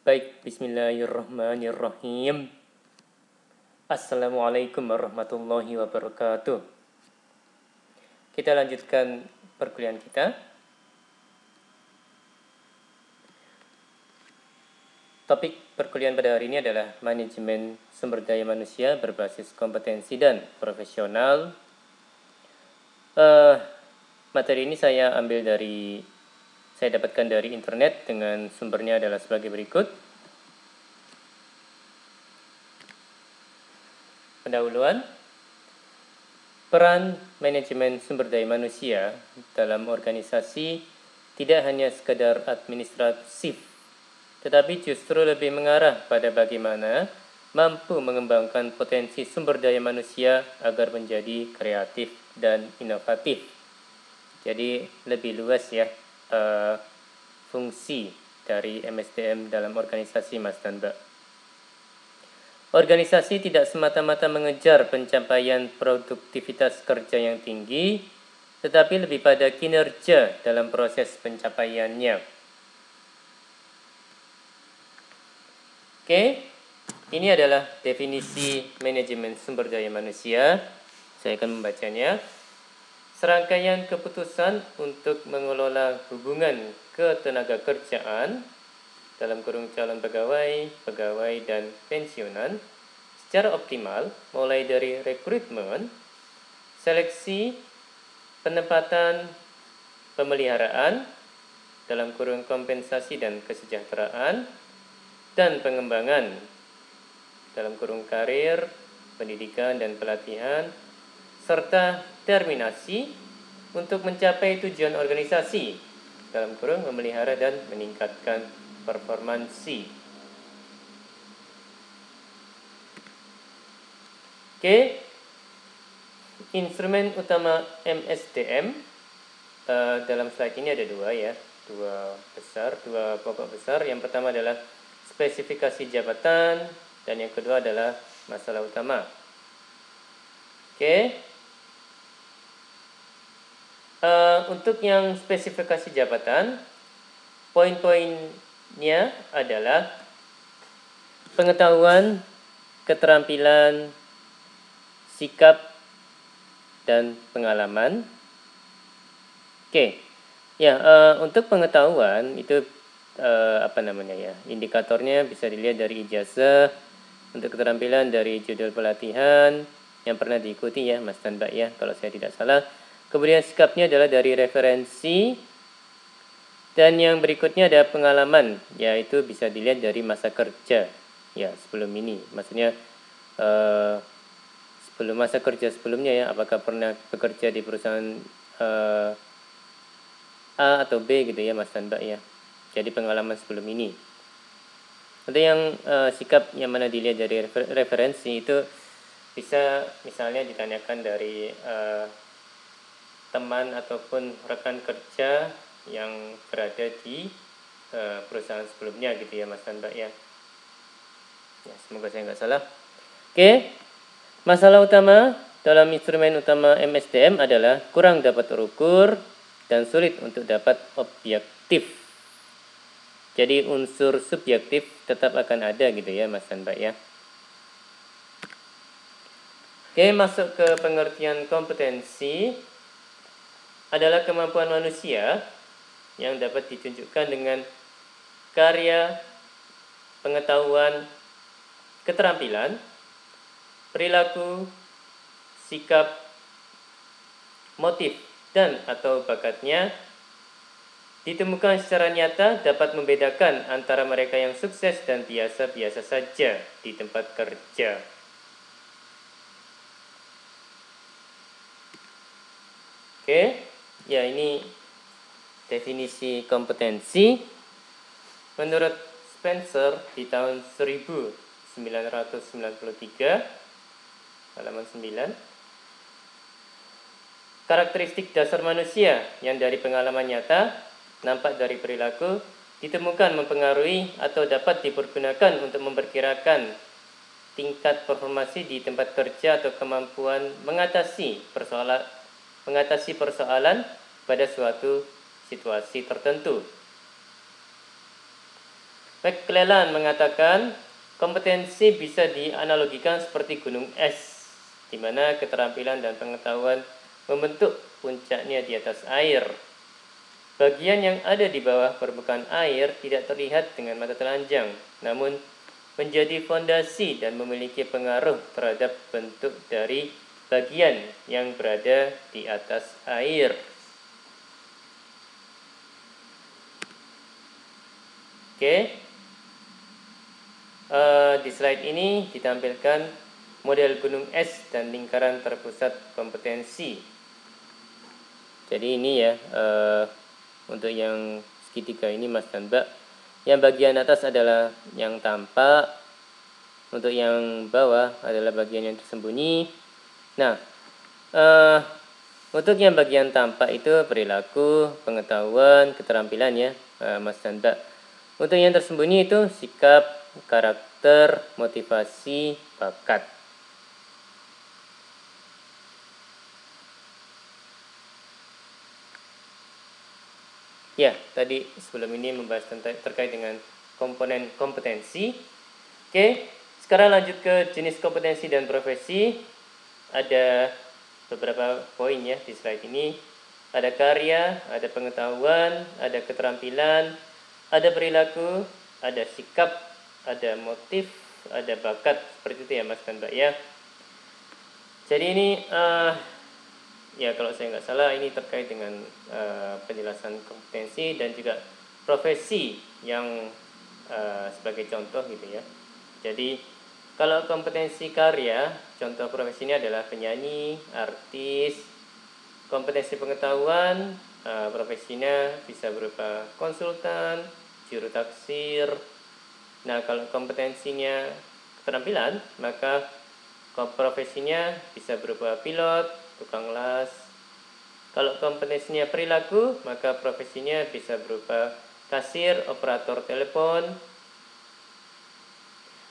Baik, bismillahirrahmanirrahim. Assalamualaikum warahmatullahi wabarakatuh. Kita lanjutkan perkuliahan kita. Topik perkuliahan pada hari ini adalah manajemen sumber daya manusia berbasis kompetensi dan profesional. Materi ini saya dapatkan dari internet dengan sumbernya adalah sebagai berikut. Pendahuluan, peran manajemen sumber daya manusia dalam organisasi tidak hanya sekadar administratif, tetapi justru lebih mengarah pada bagaimana mampu mengembangkan potensi sumber daya manusia agar menjadi kreatif dan inovatif. Jadi lebih luas ya fungsi dari MSDM dalam organisasi, Mas dan Mbak. Organisasi tidak semata-mata mengejar pencapaian produktivitas kerja yang tinggi, tetapi lebih pada kinerja dalam proses pencapaiannya. Oke, ini adalah definisi manajemen sumber daya manusia. Saya akan membacanya. Serangkaian keputusan untuk mengelola hubungan ketenaga kerjaan dalam kurung calon pegawai, dan pensiunan secara optimal, mulai dari rekrutmen, seleksi, penempatan, pemeliharaan dalam kurung kompensasi dan kesejahteraan, dan pengembangan dalam kurung karir, pendidikan dan pelatihan, serta terminasi untuk mencapai tujuan organisasi dalam kurung memelihara dan meningkatkan performansi. Oke, instrumen utama MSDM dalam slide ini ada dua pokok besar. Yang pertama adalah spesifikasi jabatan dan yang kedua adalah masalah utama. Oke. Untuk yang spesifikasi jabatan, poin-poinnya adalah pengetahuan, keterampilan, sikap, dan pengalaman. Oke, ya untuk pengetahuan itu indikatornya bisa dilihat dari ijazah. Untuk keterampilan dari judul pelatihan yang pernah diikuti ya, Mas dan Mbak ya, kalau saya tidak salah. Kemudian sikapnya adalah dari referensi, dan yang berikutnya ada pengalaman, yaitu bisa dilihat dari masa kerja ya sebelum ini. Maksudnya sebelum masa kerja sebelumnya ya, apakah pernah bekerja di perusahaan A atau B gitu ya, Mas dan Mbak ya. Jadi pengalaman sebelum ini. Untuk yang sikap yang mana dilihat dari referensi itu bisa misalnya ditanyakan dari teman ataupun rekan kerja yang berada di perusahaan sebelumnya gitu ya, Mas dan Mbak ya. Ya, semoga saya nggak salah. Oke, masalah utama dalam instrumen utama MSDM adalah kurang dapat terukur dan sulit untuk dapat objektif. Jadi unsur subjektif tetap akan ada gitu ya, Mas dan Mbak ya. Oke, masuk ke pengertian kompetensi adalah kemampuan manusia yang dapat ditunjukkan dengan karya, pengetahuan, keterampilan, perilaku, sikap, motif, dan atau bakatnya ditemukan secara nyata dapat membedakan antara mereka yang sukses dan biasa-biasa saja di tempat kerja. Oke, ya ini definisi kompetensi menurut Spencer di tahun 1993 halaman 9. Karakteristik dasar manusia yang dari pengalaman nyata, nampak dari perilaku, ditemukan mempengaruhi atau dapat dipergunakan untuk memperkirakan tingkat performasi di tempat kerja atau kemampuan mengatasi persoalan pada suatu situasi tertentu. McClellan mengatakan kompetensi bisa dianalogikan seperti gunung es, di mana keterampilan dan pengetahuan membentuk puncaknya di atas air. Bagian yang ada di bawah permukaan air tidak terlihat dengan mata telanjang, namun menjadi fondasi dan memiliki pengaruh terhadap bentuk dari bagian yang berada di atas air. Oke. Di slide ini ditampilkan model gunung es dan lingkaran terpusat kompetensi. Jadi ini ya, untuk yang segitiga ini Mas dan Mbak, yang bagian atas adalah yang tampak, untuk yang bawah adalah bagian yang tersembunyi. Nah, untuk yang bagian tampak itu perilaku, pengetahuan, keterampilan ya, Mas dan Mbak. Untuk yang tersembunyi itu sikap, karakter, motivasi, bakat. Ya, tadi sebelum ini membahas terkait dengan komponen kompetensi. Oke, sekarang lanjut ke jenis kompetensi dan profesi. Ada beberapa poin ya di slide ini. Ada karya, ada pengetahuan, ada keterampilan, ada perilaku, ada sikap, ada motif, ada bakat. Seperti itu ya Mas dan Mbak ya. Jadi ini ya kalau saya nggak salah ini terkait dengan penjelasan kompetensi dan juga profesi yang sebagai contoh gitu ya. Jadi kalau kompetensi karya, contoh profesinya adalah penyanyi, artis. Kompetensi pengetahuan, profesinya bisa berupa konsultan, juru taksir. Nah kalau kompetensinya keterampilan, maka profesinya bisa berupa pilot, tukang las. Kalau kompetensinya perilaku, maka profesinya bisa berupa kasir, operator telepon.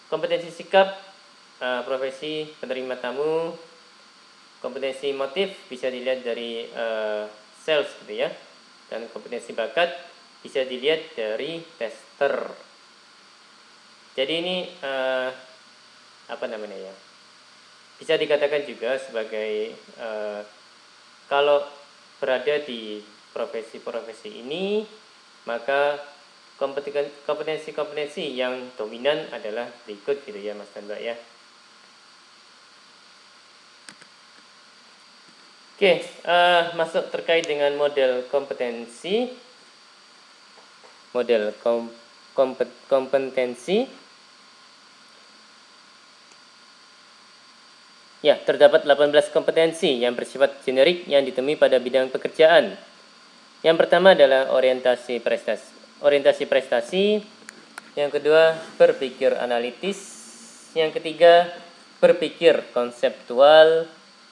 Kompetensi sikap, profesi penerima tamu. Kompetensi motif bisa dilihat dari sales gitu ya. Dan kompetensi bakat bisa dilihat dari tester. Jadi ini apa namanya ya? Bisa dikatakan juga sebagai kalau berada di profesi-profesi ini, maka kompetensi-kompetensi yang dominan adalah berikut gitu ya Mas dan Mbak ya. Oke, masuk terkait dengan model kompetensi. Model kompetensi. Ya, terdapat 18 kompetensi yang bersifat generik yang ditemui pada bidang pekerjaan. Yang pertama adalah orientasi prestasi. Yang kedua, berpikir analitis. Yang ketiga, berpikir konseptual.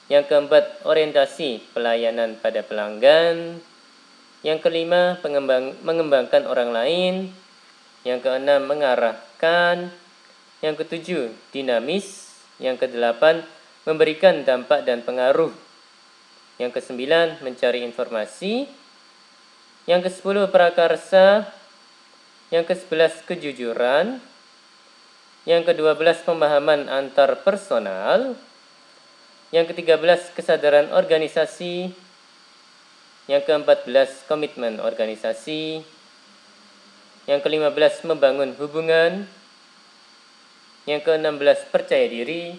Yang keempat, orientasi pelayanan pada pelanggan. Yang kelima, mengembangkan orang lain. Yang keenam, mengarahkan. Yang ketujuh, dinamis. Yang kedelapan, memberikan dampak dan pengaruh. Yang kesembilan, mencari informasi. Yang ke-10, prakarsa. Yang ke-11, kejujuran. Yang ke-12, pemahaman antar personal. Yang ke-13, kesadaran organisasi. Yang ke-14, komitmen organisasi. Yang ke-15, membangun hubungan. Yang ke-16, percaya diri.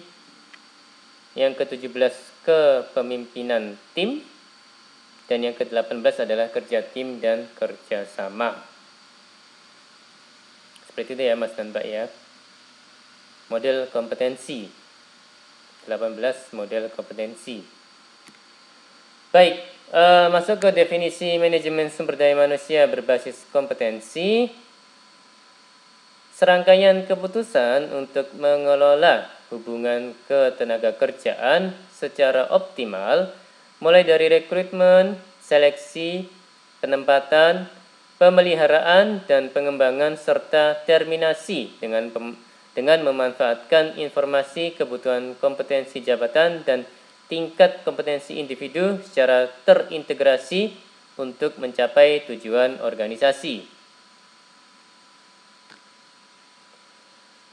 Yang ke-17, kepemimpinan tim. Dan yang ke-18 adalah kerja tim dan kerjasama. Seperti itu ya Mas dan Mbak ya. Model kompetensi. 18 model kompetensi. Baik, masuk ke definisi manajemen sumber daya manusia berbasis kompetensi. Serangkaian keputusan untuk mengelola hubungan ketenaga kerjaan secara optimal, mulai dari rekrutmen, seleksi, penempatan, pemeliharaan, dan pengembangan serta terminasi dengan memanfaatkan informasi kebutuhan kompetensi jabatan dan tingkat kompetensi individu secara terintegrasi untuk mencapai tujuan organisasi.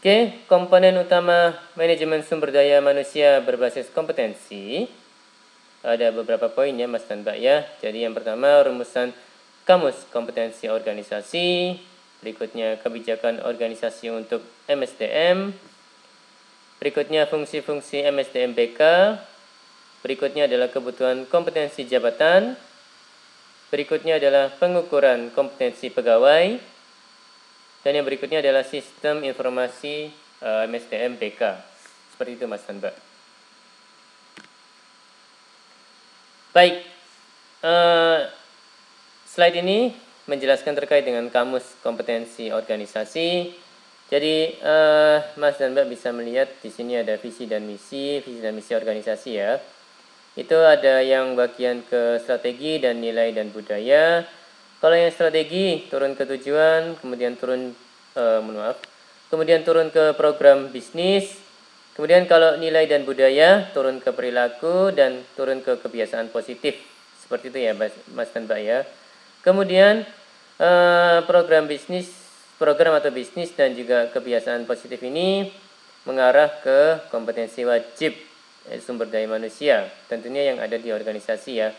Oke, komponen utama manajemen sumber daya manusia berbasis kompetensi. Ada beberapa poin ya Mas dan Mbak ya. Jadi yang pertama rumusan kamus kompetensi organisasi, berikutnya kebijakan organisasi untuk MSDM, berikutnya fungsi-fungsi MSDM BK, berikutnya adalah kebutuhan kompetensi jabatan, berikutnya adalah pengukuran kompetensi pegawai, dan yang berikutnya adalah sistem informasi MSDM BK. Seperti itu Mas dan Mbak. Baik, slide ini menjelaskan terkait dengan kamus kompetensi organisasi. Jadi Mas dan Mbak bisa melihat di sini ada visi dan misi organisasi ya. Itu ada yang bagian ke strategi dan nilai dan budaya. Kalau yang strategi turun ke tujuan, kemudian kemudian turun ke program bisnis. Kemudian kalau nilai dan budaya turun ke perilaku dan turun ke kebiasaan positif. Seperti itu ya Mas dan Mbak ya. Kemudian program atau bisnis dan juga kebiasaan positif ini mengarah ke kompetensi wajib sumber daya manusia, tentunya yang ada di organisasi ya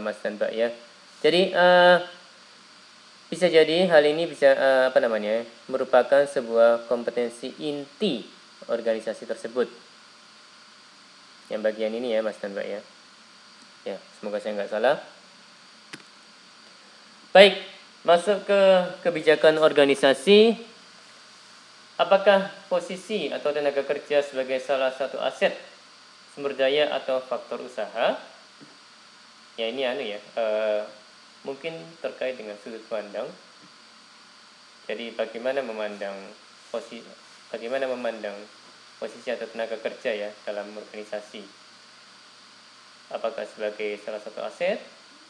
Mas dan Mbak ya. Jadi bisa jadi hal ini bisa merupakan sebuah kompetensi inti organisasi tersebut. Yang bagian ini ya Mas dan Mbak ya. Ya, semoga saya nggak salah. Baik, masuk ke kebijakan organisasi. Apakah posisi atau tenaga kerja sebagai salah satu aset sumber daya atau faktor usaha? Ya ini mungkin terkait dengan sudut pandang. Jadi bagaimana memandang posisi atau tenaga kerja ya dalam organisasi? Apakah sebagai salah satu aset?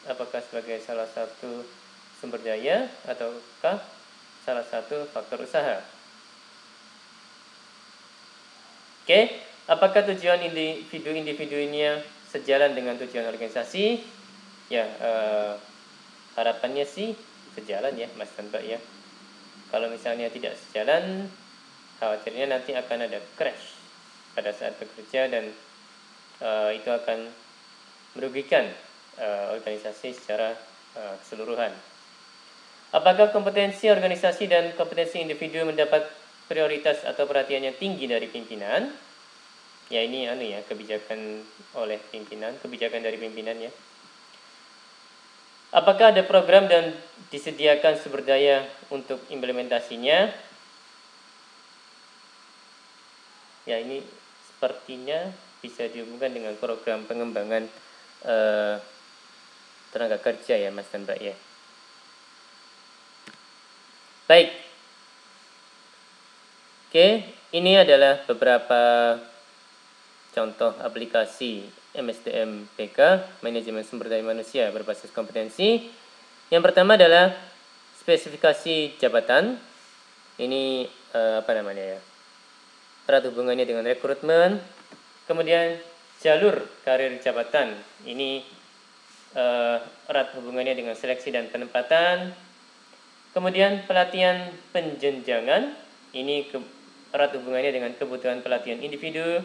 Apakah sebagai salah satu sumber daya ataukah salah satu faktor usaha? Oke, apakah tujuan individu ini sejalan dengan tujuan organisasi? Ya, harapannya sih sejalan ya Mas dan Mbak ya. Kalau misalnya tidak sejalan, khawatirnya nanti akan ada crash pada saat bekerja dan itu akan merugikan organisasi secara keseluruhan. Apakah kompetensi organisasi dan kompetensi individu mendapat prioritas atau perhatian yang tinggi dari pimpinan? Ya ini kebijakan dari pimpinan ya. Apakah ada program dan disediakan sumber daya untuk implementasinya? Ya ini sepertinya bisa dihubungkan dengan program pengembangan tenaga kerja ya Mas dan Mbak ya. Baik. Oke, ini adalah beberapa contoh aplikasi MSDM BK, manajemen sumber daya manusia berbasis kompetensi. Yang pertama adalah spesifikasi jabatan. Ini erat hubungannya dengan rekrutmen. Kemudian jalur karir jabatan. Ini erat hubungannya dengan seleksi dan penempatan. Kemudian pelatihan penjenjangan. Ini erat hubungannya dengan kebutuhan pelatihan individu.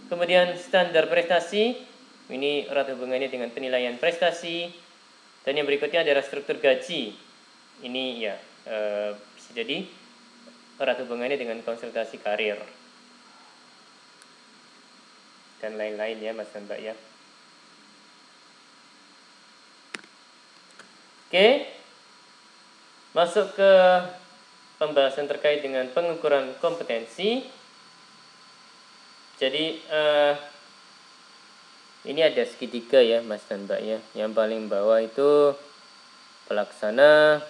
Kemudian standar prestasi, ini erat hubungannya dengan penilaian prestasi. Dan yang berikutnya adalah struktur gaji. Ini ya bisa jadi erat hubungannya dengan konsultasi karir. Dan lain-lain ya Mas dan Mbak ya. Oke. Masuk ke pembahasan terkait dengan pengukuran kompetensi. Jadi ini ada segitiga ya Mas dan Mbak ya. Yang paling bawah itu pelaksana,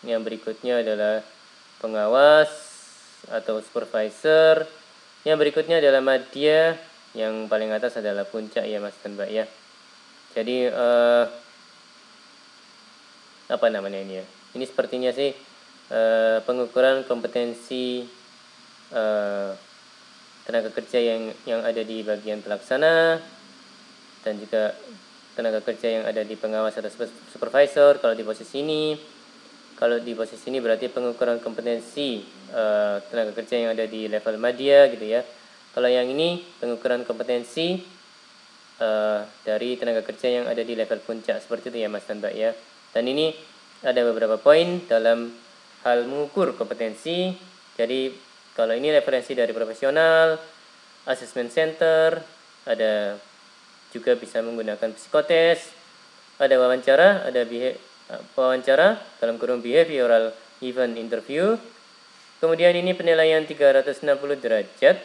yang berikutnya adalah pengawas atau supervisor, yang berikutnya adalah madya, yang paling atas adalah puncak ya Mas dan Mbak ya. Jadi ini ya. Ini sepertinya sih pengukuran kompetensi tenaga kerja yang ada di bagian pelaksana dan juga tenaga kerja yang ada di pengawas atau supervisor kalau di posisi ini. Kalau di posisi ini berarti pengukuran kompetensi tenaga kerja yang ada di level madya gitu ya. Kalau yang ini pengukuran kompetensi dari tenaga kerja yang ada di level puncak, seperti itu ya Mas dan Mbak ya. Dan ini ada beberapa poin dalam hal mengukur kompetensi. Jadi kalau ini referensi dari profesional, assessment center, ada juga bisa menggunakan psikotes, ada wawancara, ada wawancara dalam kurung behavioral event interview. Kemudian ini penilaian 360 derajat.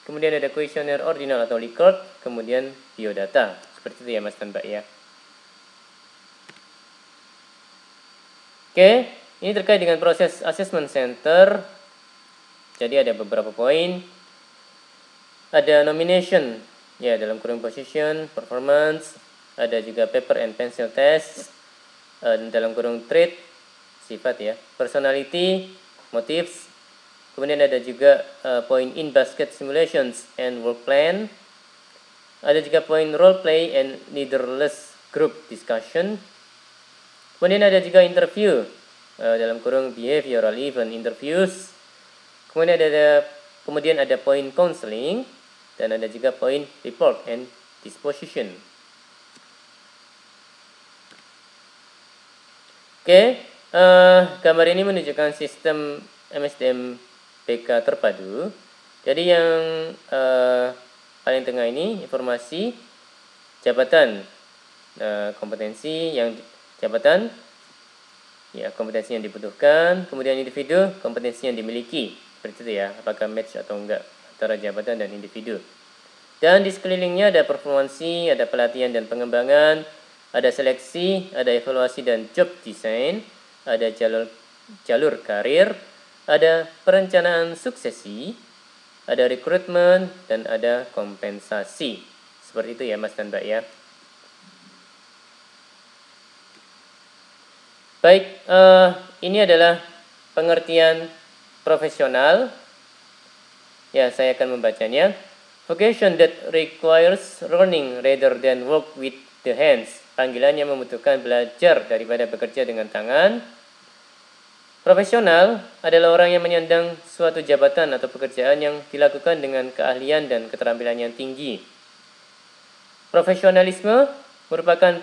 Kemudian ada kuesioner ordinal atau Likert, kemudian biodata. Seperti itu ya Mas dan Mbak ya. Oke, ini terkait dengan proses assessment center. Jadi ada beberapa poin. Ada nomination, ya dalam kurung position, performance, ada juga paper and pencil test, dalam kurung trait, sifat ya, personality, motives, kemudian ada juga poin in basket simulations and work plan, ada juga poin role play and leaderless group discussion, kemudian ada juga interview, dalam kurung behavioral event interviews, kemudian ada poin counseling, dan ada juga poin report and disposition. Oke, gambar ini menunjukkan sistem MSDM BK terpadu. Jadi yang paling tengah ini informasi jabatan, kompetensi yang jabatan, ya kompetensi yang dibutuhkan, kemudian individu, kompetensi yang dimiliki, seperti itu ya, apakah match atau enggak antara jabatan dan individu. Dan di sekelilingnya ada performansi, ada pelatihan dan pengembangan, ada seleksi, ada evaluasi dan job design, ada jalur karir, ada perencanaan suksesi, ada rekrutmen, dan ada kompensasi. Seperti itu ya Mas dan Mbak ya. Baik, ini adalah pengertian profesional. Ya, saya akan membacanya. Vocation that requires learning rather than work with the hands. Panggilan yang membutuhkan belajar daripada bekerja dengan tangan. Profesional adalah orang yang menyandang suatu jabatan atau pekerjaan yang dilakukan dengan keahlian dan keterampilan yang tinggi. Profesionalisme merupakan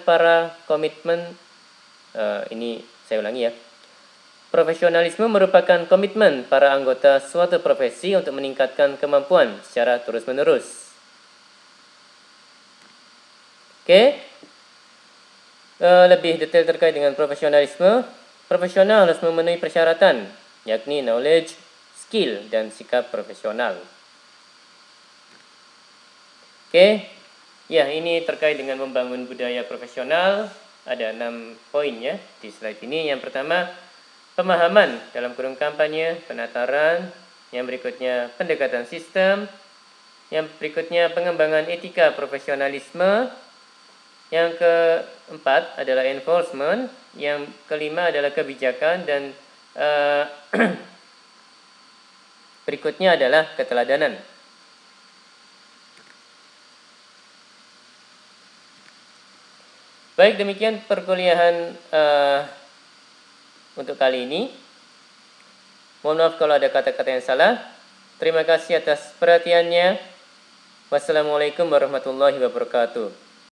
komitmen, ini saya ulangi ya. Profesionalisme merupakan komitmen para anggota suatu profesi untuk meningkatkan kemampuan secara terus-menerus. Oke, lebih detail terkait dengan profesionalisme. Profesional harus memenuhi persyaratan, yakni knowledge, skill, dan sikap profesional. Oke, ya ini terkait dengan membangun budaya profesional. Ada 6 poin ya di slide ini. Yang pertama, pemahaman dalam kurung kampanye, penataran. Yang berikutnya pendekatan sistem. Yang berikutnya pengembangan etika profesionalisme. Yang keempat adalah enforcement. Yang kelima adalah kebijakan. Dan berikutnya adalah keteladanan. Baik, demikian perkuliahan untuk kali ini. Mohon maaf kalau ada kata-kata yang salah. Terima kasih atas perhatiannya. Wassalamualaikum warahmatullahi wabarakatuh.